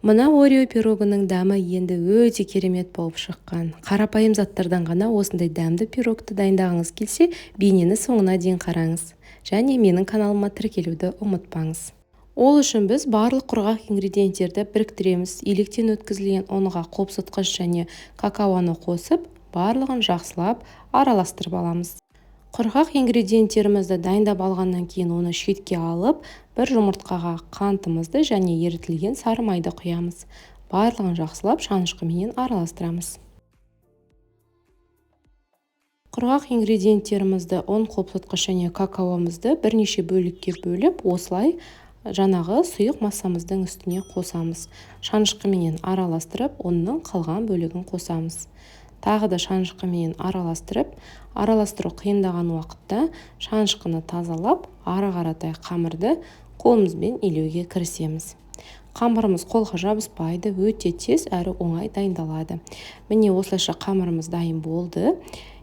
Мына Орео пирогының дәмі енді өте керемет болып шыққан. Қарапайым заттардан ғана осындай дәмді пирогты дайындағыңыз келсе, бейнені соңына дейін қараңыз. Және менің каналыма тіркелуді ұмытпаңыз. Ол үшін біз барлық құрғақ ингредиенттерді біріктіреміз. Електен өткізілген ұнға қопсытқыш және какаоны қосып, барлығын жақсылап араластырып аламыз. Құрғақ ингредиенттерімізді дайындап алғаннан кейін оны шетке алып, бір жұмыртқаға қантымызды және ерітілген сары майды құямыз. Барлығын жақсылап шанышқымен араластырамыз. Құрғақ ингредиенттерімізді ұн, қопсытқыш және какаомызды бірнеше бөлікке бөліп, осылай жаңағы сұйық массамыздың үстіне қосамыз. Шанышқымен араластырып, ұнның қалған бөлігін қосамыз. Тағы да шанышқымен араластыру қиындаған уақытта шанышқыны тазалап, ары қаратай қамырды қолымызбен илеуге кірісеміз. Қамырымыз қолға жабыспайды, өте тез әрі оңай дайындалады. Міне осылайша қамырымыз дайын болды.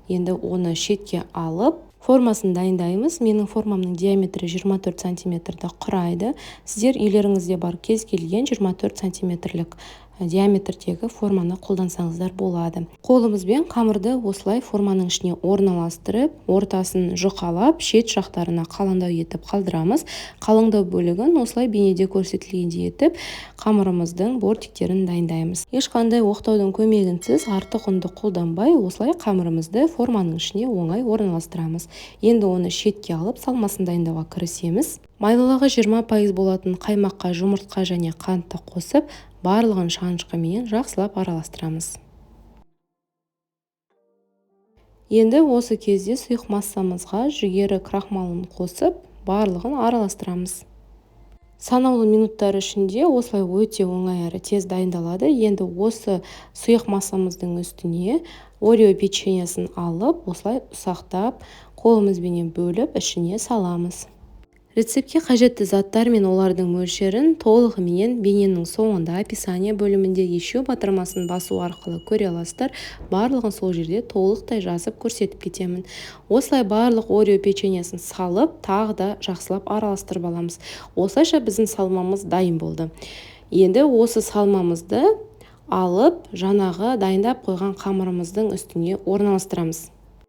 Енді оны шетке алып, формасын дайындаймыз. Менің формамның диаметрі 24 сантиметрді құрайды. Сіздер үйлеріңізде бар кез келген 24 сантиметрлік диаметрдегі форманы қолдансаңыздар болады. Қолымызбен қамырды осылай форманың ішіне орналастырып, ортасын жұқалап, шет жақтарына қалыңдау етіп қалдырамыз. Қалыңдау бөлігін осылай бейнеде көрсетілгендей етіп, қамырымыздың бортиктерін дайындаймыз. Ешқандай оқтаудың көмегінсіз артық ұнды қолданбай, осылай қамырымызды форманың ішіне оңай орналастырамыз. Енді оны шетке алып, салмасын дайындауға кірісеміз. Майлылығы 20% болатын қаймаққа жұмыртқа және қантты қосып, барлығын шанышқымен жақсылап араластырамыз. Енді осы кезде сұйық массамызға жүгері крахмалын қосып, барлығын араластырамыз. Санаулы минуттар ішінде осылай өте оңай әрі тез дайындалады. Енді осы сұйық массамыздың үстіне Орео печеньесін алып, осылай ұсақтап, қолымызбен бөліп, ішіне саламыз. Рецептке қажетті заттар мен олардың мөлшерін толығымен бейненің соңында описание бөлімінде ешеу батырмасын басу арқылы көре аласыздар. Барлығын сол жерде толықтай жазып көрсетіп кетемін. Осылай барлық Орео печеньесін салып, тағы да жақсылап араластырып аламыз. Осылайша біздің салмамыз дайын болды. Енді осы салмамызды алып, жаңағы дайындап қойған қамырымыздың үстіне орналастырамыз.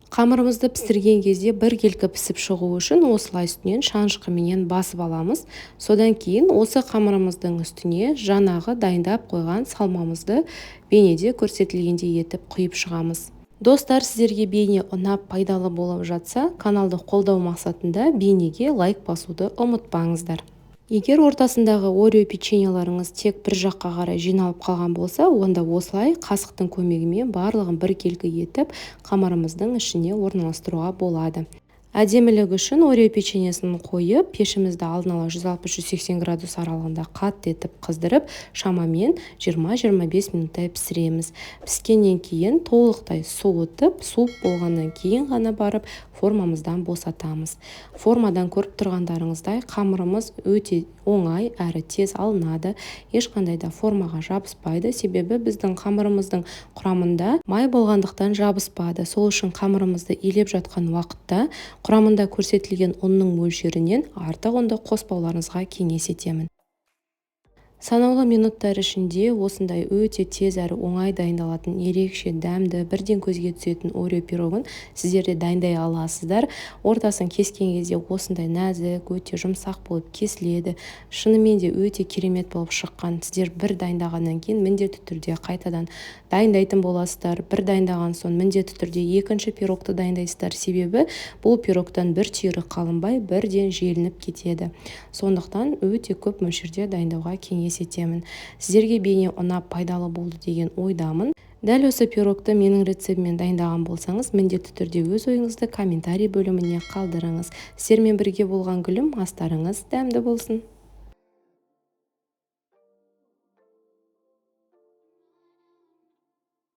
Қамырымызды пісірген кезде біркелкі пісіп шығу үшін осылай үстінен шанышқымен басып аламыз. Содан кейін осы қамырымыздың үстіне жаңағы дайындап қойған салмамызды бейнеде көрсетілгендей етіп құйып шығамыз. Достар, сіздерге бейне ұнап пайдалы болып жатса, каналды қолдау мақсатында бейнеге лайк басуды ұмытпаңыздар. Егер ортасындағы Орео печеньеларыңыз тек бір жаққа қарай жиналып қалған болса, онда осылай қасықтың көмегімен барлығын біркелкі етіп қамырымыздың ішіне орналастыруға болады. Әдемілігі үшін Орео печеньесін қойып, пешімізді алдын ала 160-180 градус аралығында қатты етіп қыздырып, шамамен 20-25 минуттай пісіреміз. Піскеннен кейін толықтай суытып, суып болғаннан кейін ғана барып формамыздан босатамыз. Формадан көріп тұрғандарыңыздай қамырымыз өте оңай әрі тез алынады. Ешқандай да формаға жабыспайды, себебі біздің қамырымыздың құрамында май болғандықтан жабыспады. Сол үшін қамырымызды илеп жатқан уақытта құрамында көрсетілген ұнның мөлшерінен артық ұнды қоспауларыңызға кеңес етемін. Санаулы минуттар ішінде осындай өте тез әрі оңай дайындалатын ерекше дәмді, бірден көзге түсетін Орео пирогын сіздер де дайындай аласыздар. Ортасын кескен кезде осындай нәзік, өте жұмсақ болып кесіледі. Шынымен де өте керемет болып шыққан. Сіздер бір дайындағаннан кейін міндетті түрде қайтадан дайындайтын боласыздар. Бір дайындаған соң міндетті түрде екінші пирогты дайындайсыздар. Себебі бұл пирогтан бір түйірі қалынбай, бірден желініп кетеді. Сондықтан өте көп мөлшерде дайындауға кеңес етемін. Сіздерге бейне ұнап пайдалы болды деген ойдамын. Дәл осы пирогты менің рецептіммен дайындаған болсаңыз, міндетті түрде өз ойыңызды комментарий бөліміне қалдырыңыз. Сіздермен бірге болған гүлім, астарыңыз дәмді болсын.